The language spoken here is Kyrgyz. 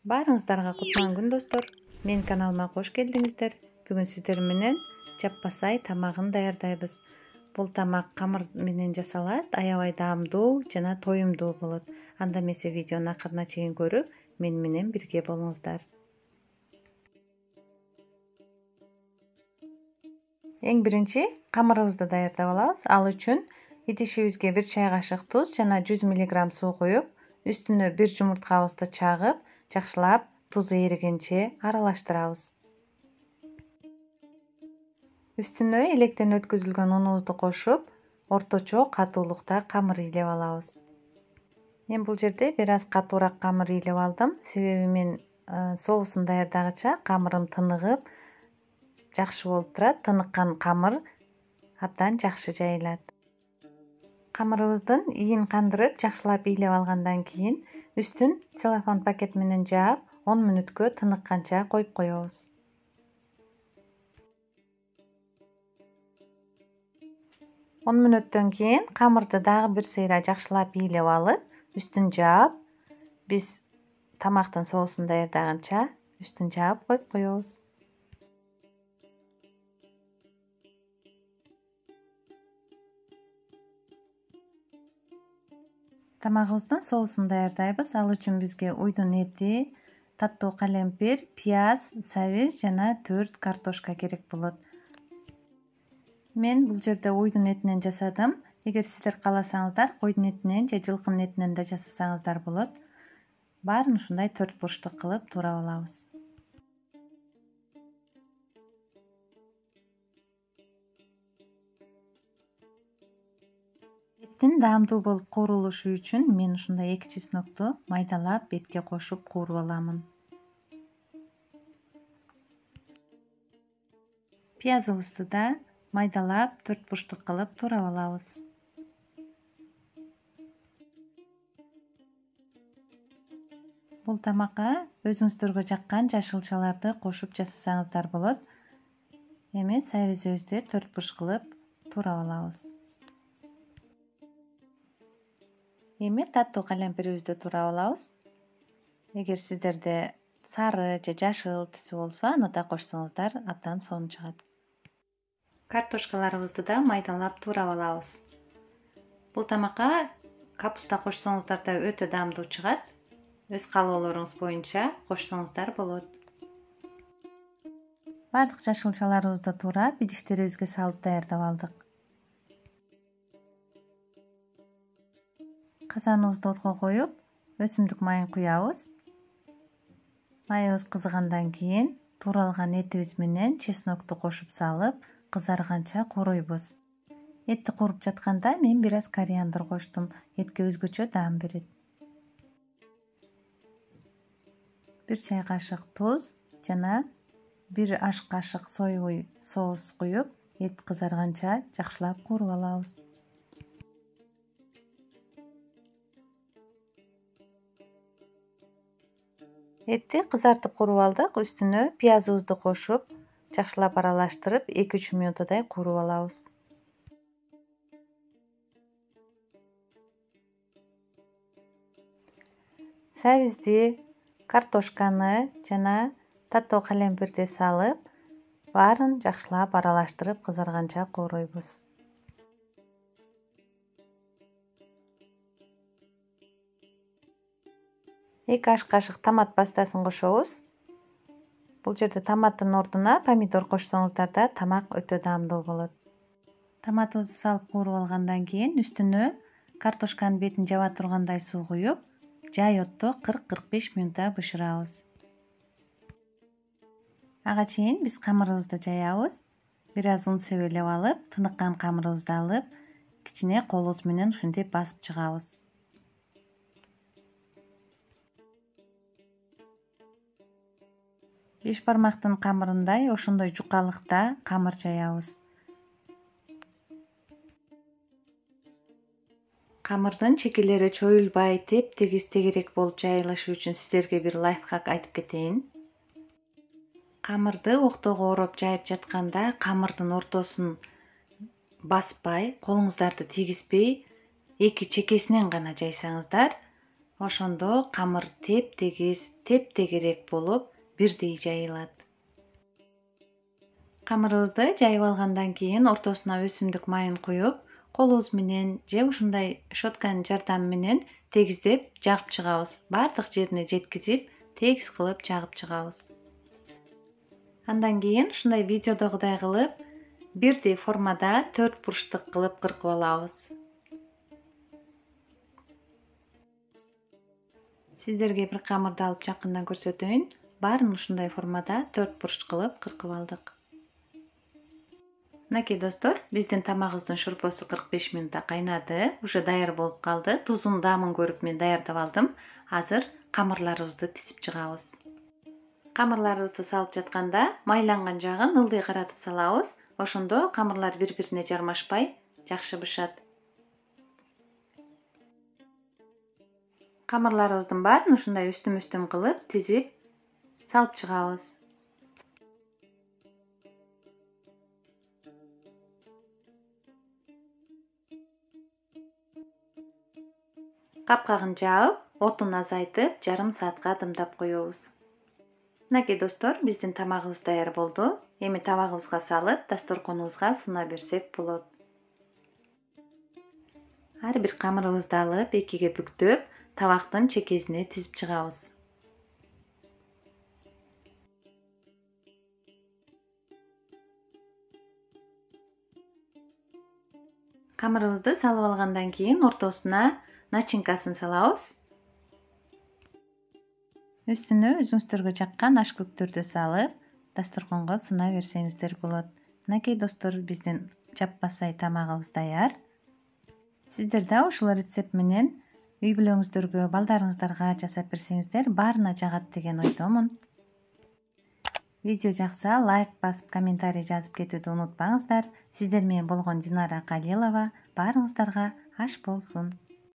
Баарыңыздарга кутман күн достор. Мен каналыма кош келдиңиздер. Бүгүн сиздер менен жаппасай тамагын даярдайбыз. Бул тамак камыр менен жасалат, аябай даамдуу жана тоюмдуу болот. Анда эмесе видеону акырына чейин көрүп, мен менен бирге болуңуздар. Эң биринчи камырыбызды даярдап алабыз. Ал үчүн идишибизге 1 чай кашык туз жана 100 мг суу коюп, үстүнө 1 жумурткабызды чагып, жакшылап тузу эригенче аралаштырабыз. Үстүнө электен өткөзүлгөн унубузду кошуп, орточо катуулукта камыр ыйлеп алабыз. Мен бул жерде бир аз катуураак камыр ыйлеп алдым. Себеби мен соусун даярдагыча камырым тыныгып, жакшы болуп турат. Тыныккан камыр абдан жакшы жайылат. Камырыбыздын ийин кандырып, жакшылап ыйлеп алгандан кийин үстүн целлофан пакет менен жаап, 10 мүнөткө тыныкканча коюп коебуз. Он мүнөттөн кийин камырды дагы бир сыйра жакшылап ыйлеп алып, үстүн жаап, биз тамактын соусун даярдаганча үстүн жаап коюп коебуз. Тамагыбыздын соусун даярдайбыз. Ал үчүн бизге уйдун эти, таттуу калемпир, пияз, сабиз жана 4 картошка керек болот. Мен бул жерде уйдун этинен жасадым. Эгер сиздер кааласаңыздар, койдун этинен же жылкынын этинен да жасасаңыздар болот. Баарын ушундай 4 бурчтук кылып туурап алабыз. Эттин даамдуу болуп куурулушу үчүн мен ушундай 2 чеснокту майдалап этке кошуп кууруп аламын. Пиязыбызды да майдалап 4 бурчтук кылып туурап алабыз. Бул тамакка өзүңүздөргө жаккан жашылчаларды кошуп жасасаңыздар болот. Эми сабизибизди 4 бурч кылып туурап алабыз. Эми таттуу калемпирибизди туурап алабыз. Эгер сиздерде сары же жашыл түсү болсо, аны да кошсоңуздар абдан сонун чыгат. Картошкаларыбызды да майдалап туурап алабыз. Бул тамакка капуста кошсоңуздар да өтө даамдуу чыгат. Өз каалоолоруңуз боюнча кошсоңуздар болот. Бардык жашылчаларыбызды туурап, идиштерибизге салып даярдап алдык. Казаныбызды отко коюп, өсүмдүк майын куябыз. Майыбыз кызыгандан кийин тууралган этибиз менен чеснокту кошуп салып, кызарганча кууруйбуз. Этти кууруп жатканда мен бир аз кориандр коштум. Этке өзгөчө даам берет. 1 чай кашык туз жана 1 аш кашык соевый соус куюп, эт кызарганча жакшылап кууруп алабыз. Этти кызартып кууруп алдык. Үстүнө пиязыбызды кошуп, жакшылап аралаштырып, 2-3 мүнөттөй кууруп алабыз. Сабизди, картошканы жана таттуу калемпирди салып, баарын жакшылап аралаштырып кызарганча кууруйбуз. Эки аш кашык томат пастасын кошобуз. Бул жерде томаттын ордуна помидор кошсоңуздар да тамак өтө даамдуу болот. Томатыбызды салып кууруп алгандан кийин үстүнө картошканын бетин жаба тургандай суу куюп, жай отто 40-45 мүнөт бышырабыз. Ага чейин биз камырыбызды жаябыз. Бир аз ун себелеп алып, тыныккан камырыбызды алып, кичине колубуз менен ушинтип басып чыгабыз. Беш бармактын камырындай ошондой жукалыкта камыр жаябыз. Камырдын чекелери чоюлбай, теп-тегиз тегерек болуп жайылышы үчүн сиздерге бир лайфхак айтып кетейин. Камырды октого ороп жайып жатканда камырдын ортосун баспай, колуңуздарды тийгизбей, эки чекесинен гана жайсаңыздар, Ошондо камыр тептегиз, тептегерек болуп, бирдей жайылат. Камырыбызды жайып алгандан кийин ортосуна өсүмдүк майын куюп, колубуз менен же ушундай щетканын жардамы менен тегиздеп жагып чыгабыз. Бардык жерине жеткизип, тегиз кылып жагып чыгабыз. Андан кийин ушундай видеодогудай кылып, бирдей формада 4 бурчтук кылып кыркып алабыз. Сиздерге бир камырды алып жакындан көрсөтөйүн. Баарын ушундай формада 4 бурч кылып кыркып алдык. Мынакей достор, биздин тамагыбыздын шорпосу 45 минутта кайнады, уже даяр болуп калды. Тузун даамын көрүп мен даярдап алдым. Азыр камырларыбызды тизип чыгабыз. Камырларыбызды салып жатканда майланган жагын ылдый каратып салабыз. Ошондо камырлар бири-бирине жармашпай жакшы бышат. Камырларыбыздын баарын ушундай үстүм-үстүм кылып тизип салып чыгабыз. Капкагын жаап, отун азайтып, жарым саатка дымдап коебуз. Мынакей достор, биздин тамагыбыз даяр болду. Эми табагыбызга салып, дасторконубузга суна берсек болот. Ар бир камырыбызды алып, экиге бүктөп, табактын чекесине тизип чыгабыз. Камырыбызды салып алгандан кийин ортосуна начинкасын салабыз. Үстүнө өзүңүздөргө жаккан аш көктөрдү салып, дасторконго суна берсеңиздер болот. Мынакей достор, биздин жаппа сай тамагыбыз даяр. Сиздер да ушул рецепт менен үй бүлөңүздөргө, балдарыңыздарга жасап берсеңиздер, баарына жагат деген ойдомун. Видео жакса, лайк басып, комментарий жазып кетүүнү унутпаңыздар. Сиздер менен болгон Динара Калилова. Баарыңыздарга аш болсун.